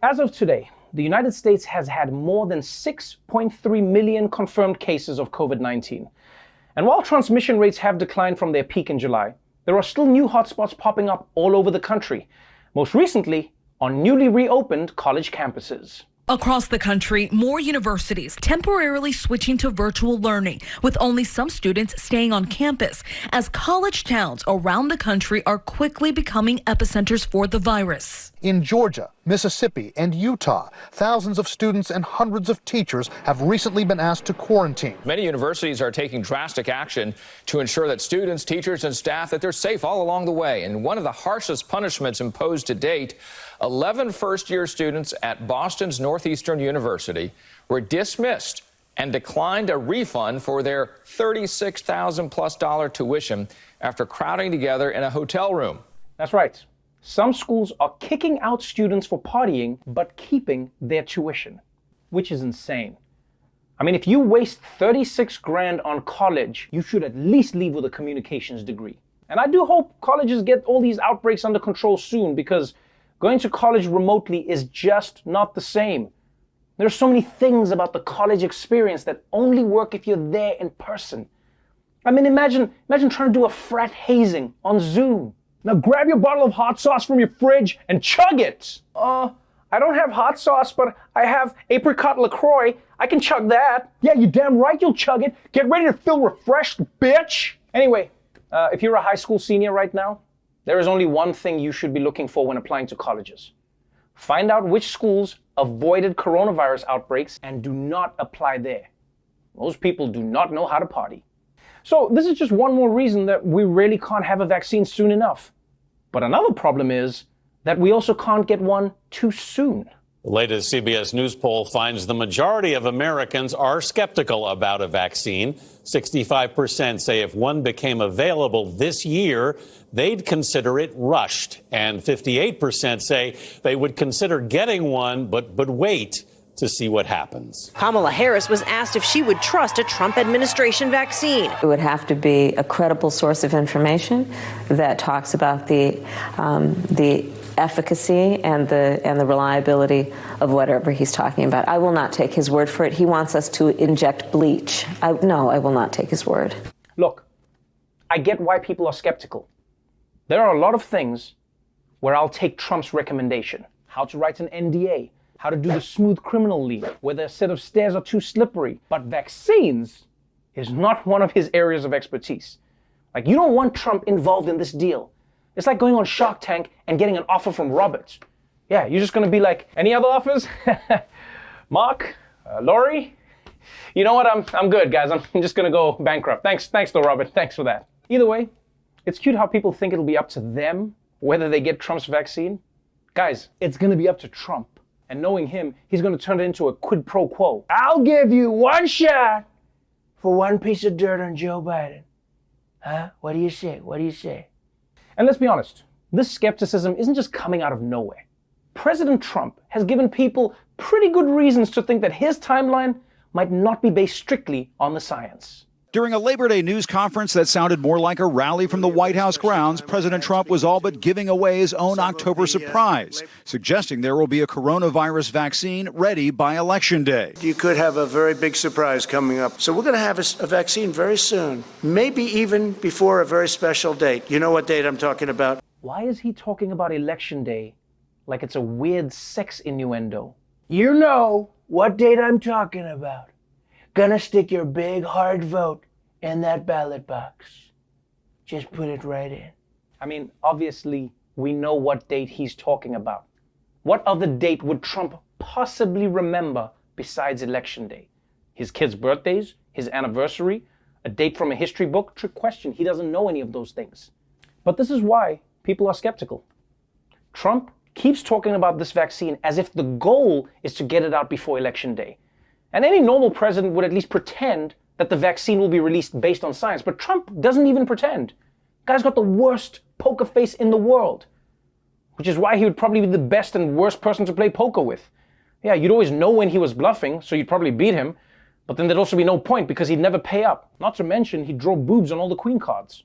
As of today, the United States has had more than 6.3 million confirmed cases of COVID-19. And while transmission rates have declined from their peak in July, there are still new hotspots popping up all over the country, most recently on newly reopened college campuses. Across the country, more universities temporarily switching to virtual learning, with only some students staying on campus, as college towns around the country are quickly becoming epicenters for the virus. In Georgia, Mississippi, and Utah, thousands of students and hundreds of teachers have recently been asked to quarantine. Many universities are taking drastic action to ensure that students, teachers, and staff that they're safe all along the way. And one of the harshest punishments imposed to date, 11 first-year students at Boston's Northeastern University were dismissed and declined a refund for their $36,000+ tuition after crowding together in a hotel room. That's right. Some schools are kicking out students for partying, but keeping their tuition, which is insane. I mean, if you waste 36 grand on college, you should at least leave with a communications degree. And I do hope colleges get all these outbreaks under control soon, because going to college remotely is just not the same. There's so many things about the college experience that only work if you're there in person. I mean, imagine trying to do a frat hazing on Zoom. Now grab your bottle of hot sauce from your fridge and chug it. I don't have hot sauce, but I have apricot LaCroix. I can chug that. Yeah, you damn right you'll chug it. Get ready to feel refreshed, bitch. Anyway, if you're a high school senior right now, there is only one thing you should be looking for when applying to colleges. Find out which schools avoided coronavirus outbreaks and do not apply there. Most people do not know how to party. So this is just one more reason that we really can't have a vaccine soon enough. But another problem is that we also can't get one too soon. The latest CBS News poll finds the majority of Americans are skeptical about a vaccine. 65% say if one became available this year, they'd consider it rushed. And 58% say they would consider getting one, but wait to see what happens. Kamala Harris was asked if she would trust a Trump administration vaccine. It would have to be a credible source of information that talks about the efficacy and the reliability of whatever he's talking about. I will not take his word for it. He wants us to inject bleach. No, I will not take his word. Look, I get why people are skeptical. There are a lot of things where I'll take Trump's recommendation. How to write an NDA, how to do the smooth criminal lean, whether a set of stairs are too slippery. But vaccines is not one of his areas of expertise. Like, you don't want Trump involved in this deal. It's like going on Shark Tank and getting an offer from Roberts. Yeah, you're just gonna be like, any other offers? Mark, Lori? You know what, I'm good, guys. I'm just gonna go bankrupt. Thanks though, Robert. Thanks for that. Either way, it's cute how people think it'll be up to them whether they get Trump's vaccine. Guys, it's gonna be up to Trump. And knowing him, he's gonna turn it into a quid pro quo. I'll give you one shot for one piece of dirt on Joe Biden. Huh? What do you say? What do you say? And let's be honest, this skepticism isn't just coming out of nowhere. President Trump has given people pretty good reasons to think that his timeline might not be based strictly on the science. During a Labor Day news conference that sounded more like a rally from the White House grounds, President Trump was all but giving away his own October surprise, suggesting there will be a coronavirus vaccine ready by Election Day. You could have a very big surprise coming up. So we're going to have a vaccine very soon, maybe even before a very special date. You know what date I'm talking about? Why is he talking about Election Day like it's a weird sex innuendo? You know what date I'm talking about. Gonna stick your big hard vote in that ballot box. Just put it right in. I mean, obviously, we know what date he's talking about. What other date would Trump possibly remember besides Election Day? His kids' birthdays? His anniversary? A date from a history book? Trick question. He doesn't know any of those things. But this is why people are skeptical. Trump keeps talking about this vaccine as if the goal is to get it out before Election Day. And any normal president would at least pretend that the vaccine will be released based on science. But Trump doesn't even pretend. Guy's got the worst poker face in the world. Which is why he would probably be the best and worst person to play poker with. Yeah, you'd always know when he was bluffing, so you'd probably beat him. But then there'd also be no point because he'd never pay up. Not to mention, he'd draw boobs on all the queen cards.